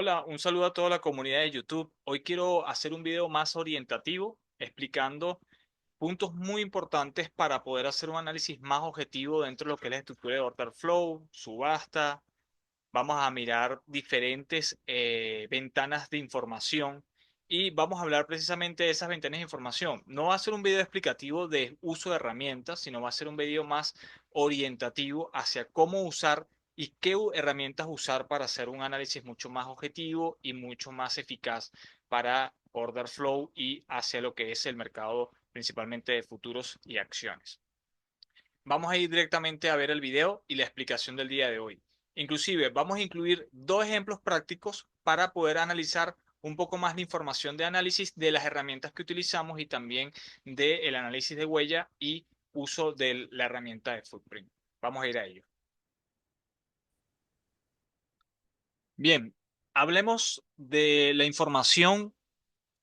Hola, un saludo a toda la comunidad de YouTube. Hoy quiero hacer un video más orientativo explicando puntos muy importantes para poder hacer un análisis más objetivo dentro de lo que es la estructura de order flow, subasta. Vamos a mirar diferentes ventanas de información y vamos a hablar precisamente de esas ventanas de información. No va a ser un video explicativo de uso de herramientas, sino va a ser un video más orientativo hacia cómo usar y qué herramientas usar para hacer un análisis mucho más objetivo y mucho más eficaz para order flow y hacia lo que es el mercado principalmente de futuros y acciones. Vamos a ir directamente a ver el video y la explicación del día de hoy. Inclusive vamos a incluir dos ejemplos prácticos para poder analizar un poco más la información de análisis de las herramientas que utilizamos y también del análisis de huella y uso de la herramienta de Footprint. Vamos a ir a ello. Bien, hablemos de la información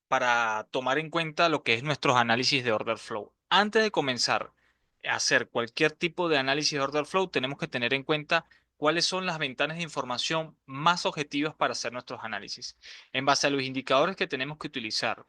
para tomar en cuenta lo que es nuestros análisis de order flow. Antes de comenzar a hacer cualquier tipo de análisis de order flow, tenemos que tener en cuenta cuáles son las ventanas de información más objetivas para hacer nuestros análisis, en base a los indicadores que tenemos que utilizar.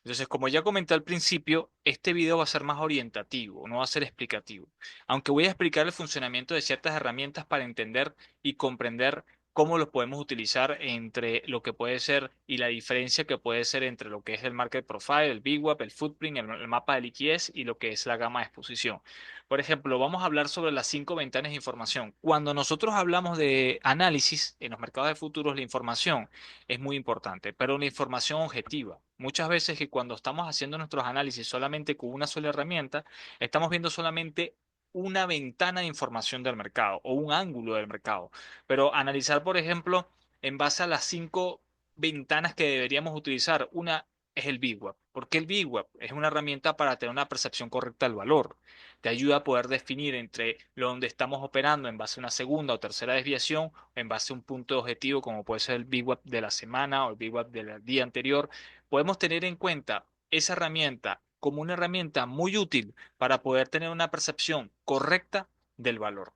Entonces, como ya comenté al principio, este video va a ser más orientativo, no va a ser explicativo, aunque voy a explicar el funcionamiento de ciertas herramientas para entender y comprender cómo los podemos utilizar entre lo que puede ser y la diferencia que puede ser entre lo que es el market profile, el VWAP, el footprint, el mapa de liquidez y lo que es la gama de exposición. Por ejemplo, vamos a hablar sobre las cinco ventanas de información. Cuando nosotros hablamos de análisis en los mercados de futuros, la información es muy importante, pero una información objetiva. Muchas veces que cuando estamos haciendo nuestros análisis solamente con una sola herramienta, estamos viendo solamente una ventana de información del mercado o un ángulo del mercado. Pero analizar, por ejemplo, en base a las cinco ventanas que deberíamos utilizar, una es el VWAP. ¿Por qué el VWAP? Es una herramienta para tener una percepción correcta del valor. Te ayuda a poder definir entre lo donde estamos operando en base a una segunda o tercera desviación, o en base a un punto de objetivo, como puede ser el VWAP de la semana o el VWAP del día anterior. Podemos tener en cuenta esa herramienta como una herramienta muy útil para poder tener una percepción correcta del valor.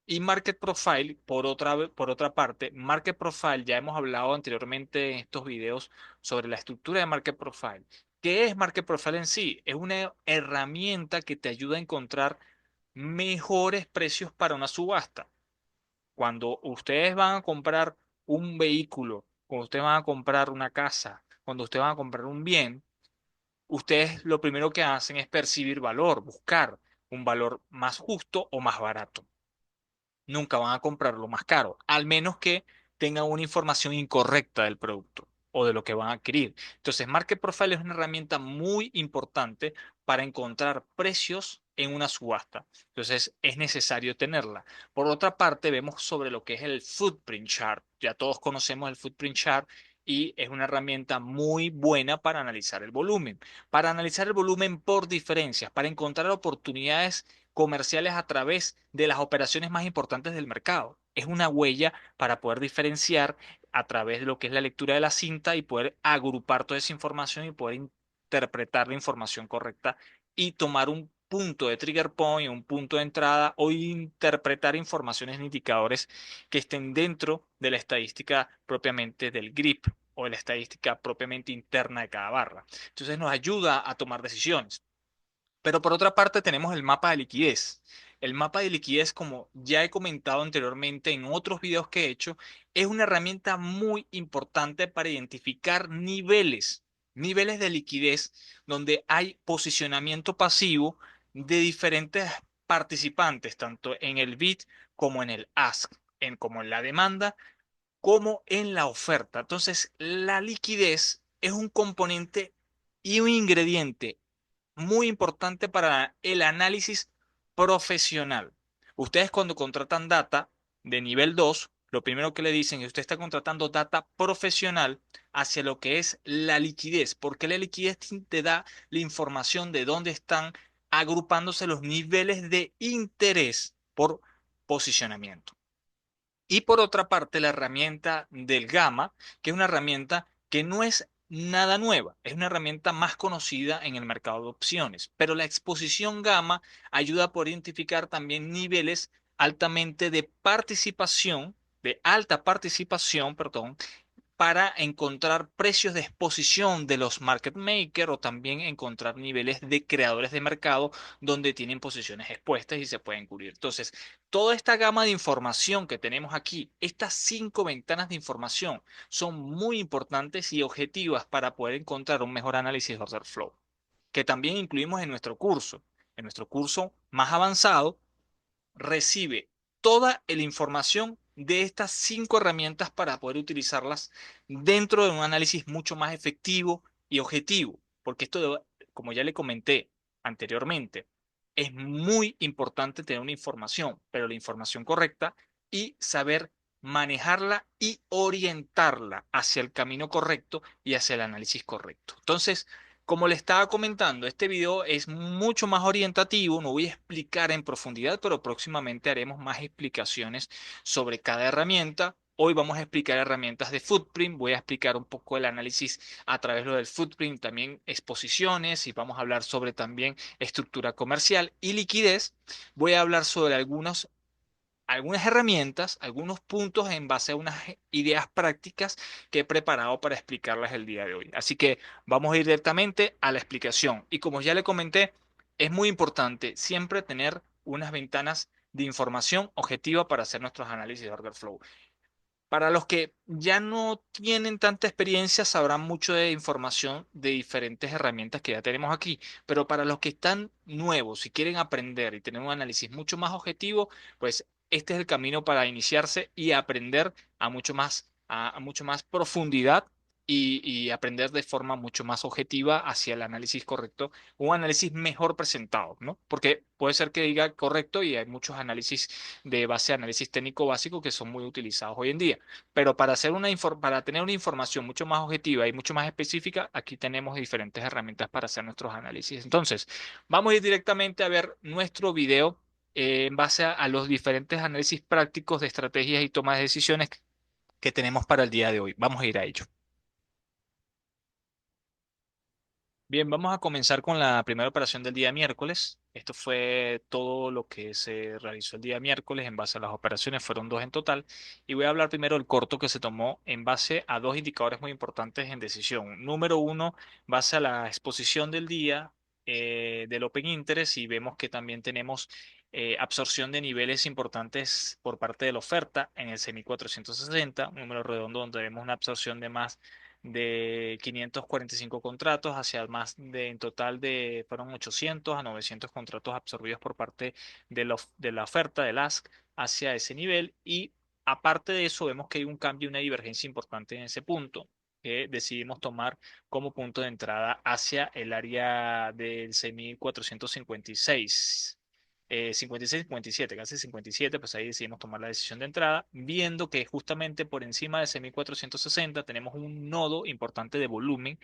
Y Market Profile, por otra parte, Market Profile, ya hemos hablado anteriormente en estos videos sobre la estructura de Market Profile. ¿Qué es Market Profile en sí? Es una herramienta que te ayuda a encontrar mejores precios para una subasta. Cuando ustedes van a comprar un vehículo, cuando ustedes van a comprar una casa, cuando ustedes van a comprar un bien, ustedes lo primero que hacen es percibir valor, buscar un valor más justo o más barato. Nunca van a comprarlo más caro, al menos que tengan una información incorrecta del producto o de lo que van a adquirir. Entonces, Market Profile es una herramienta muy importante para encontrar precios en una subasta. Entonces, es necesario tenerla. Por otra parte, vemos sobre lo que es el Footprint Chart. Ya todos conocemos el Footprint Chart y es una herramienta muy buena para analizar el volumen. Para analizar el volumen por diferencias, para encontrar oportunidades comerciales a través de las operaciones más importantes del mercado. Es una huella para poder diferenciar a través de lo que es la lectura de la cinta y poder agrupar toda esa información y poder interpretar la información correcta y tomar un punto de trigger point, un punto de entrada o interpretar informaciones e indicadores que estén dentro de la estadística propiamente del grip o de la estadística propiamente interna de cada barra. Entonces nos ayuda a tomar decisiones. Pero por otra parte tenemos el mapa de liquidez. El mapa de liquidez, como ya he comentado anteriormente en otros videos que he hecho, es una herramienta muy importante para identificar niveles de liquidez donde hay posicionamiento pasivo de diferentes participantes, tanto en el bid como en el ask, como en la demanda, como en la oferta. Entonces, la liquidez es un componente y un ingrediente muy importante para el análisis profesional. Ustedes cuando contratan data de nivel 2, lo primero que le dicen es que usted está contratando data profesional hacia lo que es la liquidez, porque la liquidez te da la información de dónde están agrupándose los niveles de interés por posicionamiento. Y por otra parte, la herramienta del Gamma, que es una herramienta que no es nada nueva, es una herramienta más conocida en el mercado de opciones, pero la exposición Gamma ayuda a poder identificar también niveles altamente de participación, de alta participación, perdón, para encontrar precios de exposición de los market makers o también encontrar niveles de creadores de mercado donde tienen posiciones expuestas y se pueden cubrir. Entonces, toda esta gama de información que tenemos aquí, estas 5 ventanas de información, son muy importantes y objetivas para poder encontrar un mejor análisis de order flow, que también incluimos en nuestro curso. En nuestro curso más avanzado, recibe toda la información de estas 5 herramientas para poder utilizarlas dentro de un análisis mucho más efectivo y objetivo. Porque esto, como ya le comenté anteriormente, es muy importante tener una información, pero la información correcta y saber manejarla y orientarla hacia el camino correcto y hacia el análisis correcto. Entonces, como le estaba comentando, este video es mucho más orientativo, no voy a explicar en profundidad, pero próximamente haremos más explicaciones sobre cada herramienta. Hoy vamos a explicar herramientas de footprint, voy a explicar un poco el análisis a través de lo del footprint, también exposiciones y vamos a hablar sobre también estructura comercial y liquidez. Voy a hablar sobre algunas herramientas, algunos puntos en base a unas ideas prácticas que he preparado para explicarlas el día de hoy. Así que vamos a ir directamente a la explicación. Y como ya le comenté, es muy importante siempre tener unas ventanas de información objetiva para hacer nuestros análisis de order flow. Para los que ya no tienen tanta experiencia, sabrán mucho de información de diferentes herramientas que ya tenemos aquí, pero para los que están nuevos y quieren aprender y tener un análisis mucho más objetivo, pues este es el camino para iniciarse y aprender a mucho más profundidad y aprender de forma mucho más objetiva hacia el análisis correcto, un análisis mejor presentado, ¿no? Porque puede ser que diga correcto y hay muchos análisis de base de análisis técnico básico que son muy utilizados hoy en día. Pero para tener una información mucho más objetiva y mucho más específica, aquí tenemos diferentes herramientas para hacer nuestros análisis. Entonces, vamos a ir directamente a ver nuestro video en base a los diferentes análisis prácticos de estrategias y toma de decisiones que tenemos para el día de hoy. Vamos a ir a ello. Bien, vamos a comenzar con la primera operación del día miércoles. Esto fue todo lo que se realizó el día miércoles en base a las operaciones, fueron 2 en total. Y voy a hablar primero del corto que se tomó en base a 2 indicadores muy importantes en decisión. Número uno, base a la exposición del día del Open Interest y vemos que también tenemos absorción de niveles importantes por parte de la oferta en el semi 460, un número redondo donde vemos una absorción de más de 545 contratos hacia más de en total de fueron 800 a 900 contratos absorbidos por parte de la oferta del ask hacia ese nivel y aparte de eso vemos que hay un cambio, una divergencia importante en ese punto que decidimos tomar como punto de entrada hacia el área del 6456. 56, 57, casi 57, pues ahí decidimos tomar la decisión de entrada, viendo que justamente por encima de ese 1460 tenemos un nodo importante de volumen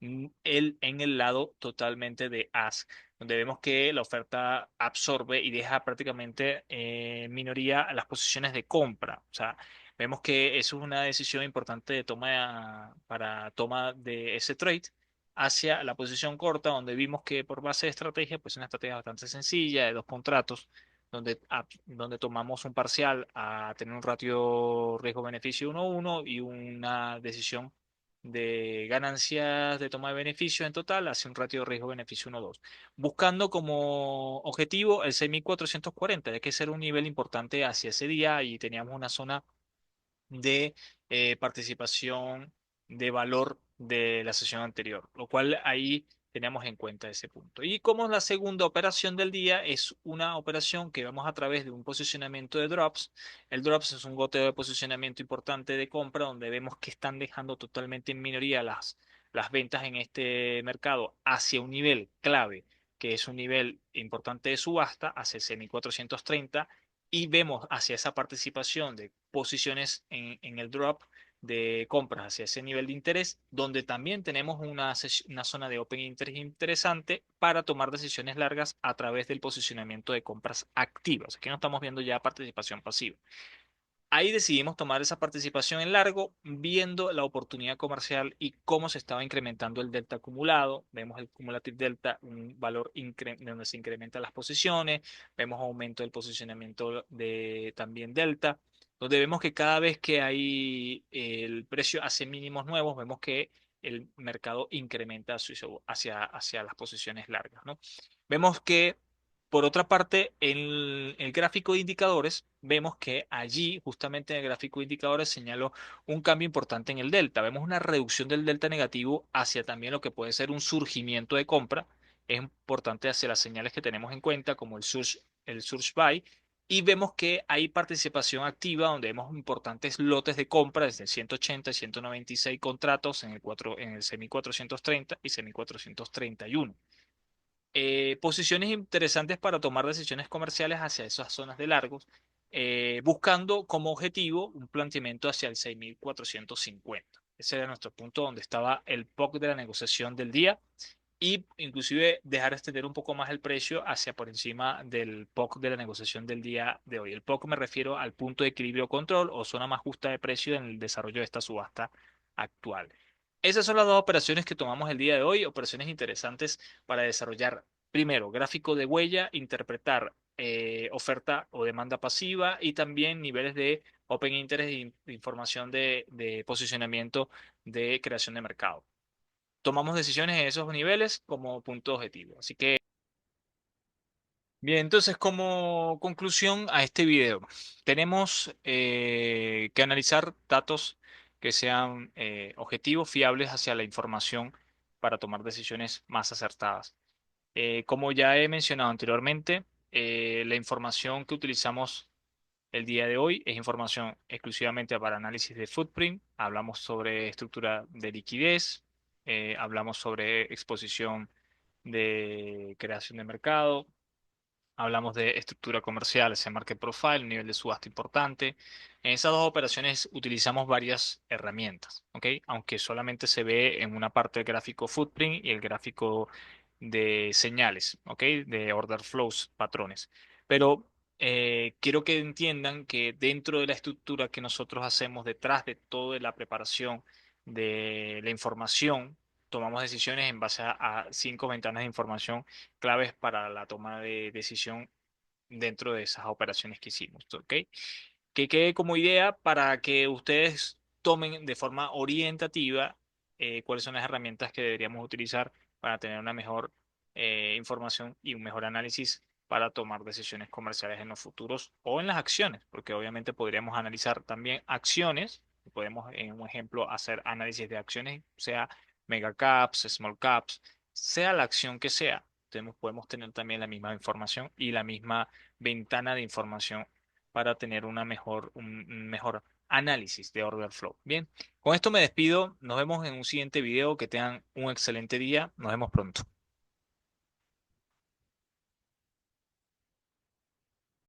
en el lado totalmente de ask, donde vemos que la oferta absorbe y deja prácticamente en minoría las posiciones de compra. O sea, vemos que eso es una decisión importante de para toma de ese trade hacia la posición corta, donde vimos que por base de estrategia, pues una estrategia bastante sencilla de 2 contratos, donde tomamos un parcial a tener un ratio riesgo-beneficio 1:1 y una decisión de ganancias de toma de beneficios en total hacia un ratio riesgo-beneficio 1:2, buscando como objetivo el 6440, ya que ese era un nivel importante hacia ese día y teníamos una zona de participación de valor de la sesión anterior, lo cual ahí tenemos en cuenta ese punto. Y como la segunda operación del día es una operación que vamos a través de un posicionamiento de drops. El drops es un goteo de posicionamiento importante de compra donde vemos que están dejando totalmente en minoría las ventas en este mercado hacia un nivel clave, que es un nivel importante de subasta, hacia el semi 430 y vemos hacia esa participación de posiciones en el drop de compras hacia ese nivel de interés, donde también tenemos una zona de open interest interesante para tomar decisiones largas a través del posicionamiento de compras activas. Aquí no estamos viendo ya participación pasiva. Ahí decidimos tomar esa participación en largo, viendo la oportunidad comercial y cómo se estaba incrementando el delta acumulado. Vemos el cumulative delta, un valor donde se incrementan las posiciones. Vemos aumento del posicionamiento de también delta. donde vemos que cada vez que hay el precio hace mínimos nuevos, vemos que el mercado incrementa hacia las posiciones largas, ¿no? Vemos que, por otra parte, en el gráfico de indicadores, vemos que allí, justamente en el gráfico de indicadores, señaló un cambio importante en el delta. Vemos una reducción del delta negativo hacia también lo que puede ser un surgimiento de compra. Es importante hacia las señales que tenemos en cuenta, como el surge buy, y vemos que hay participación activa, donde vemos importantes lotes de compra desde 180 y 196 contratos en el SEMI 430 y SEMI 431. Posiciones interesantes para tomar decisiones comerciales hacia esas zonas de largos, buscando como objetivo un planteamiento hacia el 6450. Ese era nuestro punto donde estaba el POC de la negociación del día, y inclusive dejar extender un poco más el precio hacia por encima del POC de la negociación del día de hoy. El POC me refiero al punto de equilibrio control o zona más justa de precio en el desarrollo de esta subasta actual. Esas son las dos operaciones que tomamos el día de hoy, operaciones interesantes para desarrollar. Primero, gráfico de huella, interpretar oferta o demanda pasiva, y también niveles de open interest de información de posicionamiento de creación de mercado. Tomamos decisiones en esos niveles como punto objetivo. Así que, bien, entonces como conclusión a este video, tenemos que analizar datos que sean objetivos, fiables hacia la información para tomar decisiones más acertadas. Como ya he mencionado anteriormente, la información que utilizamos el día de hoy es información exclusivamente para análisis de footprint. Hablamos sobre estructura de liquidez, hablamos sobre exposición de creación de mercado, hablamos de estructura comercial, ese market profile, nivel de subasta importante. En esas dos operaciones utilizamos varias herramientas, ¿ok? Aunque solamente se ve en una parte del gráfico footprint y el gráfico de señales, ¿ok? De order flows, patrones. Pero quiero que entiendan que dentro de la estructura que nosotros hacemos, detrás de toda la preparación de la información, tomamos decisiones en base a 5 ventanas de información claves para la toma de decisión dentro de esas operaciones que hicimos, ¿ok? Que quede como idea para que ustedes tomen de forma orientativa cuáles son las herramientas que deberíamos utilizar para tener una mejor información y un mejor análisis para tomar decisiones comerciales en los futuros o en las acciones, porque obviamente podríamos analizar también acciones. Podemos, en un ejemplo, hacer análisis de acciones, sea mega caps, small caps, sea la acción que sea. Podemos tener también la misma información y la misma ventana de información para tener un mejor análisis de order flow. Bien, con esto me despido. Nos vemos en un siguiente video. Que tengan un excelente día. Nos vemos pronto.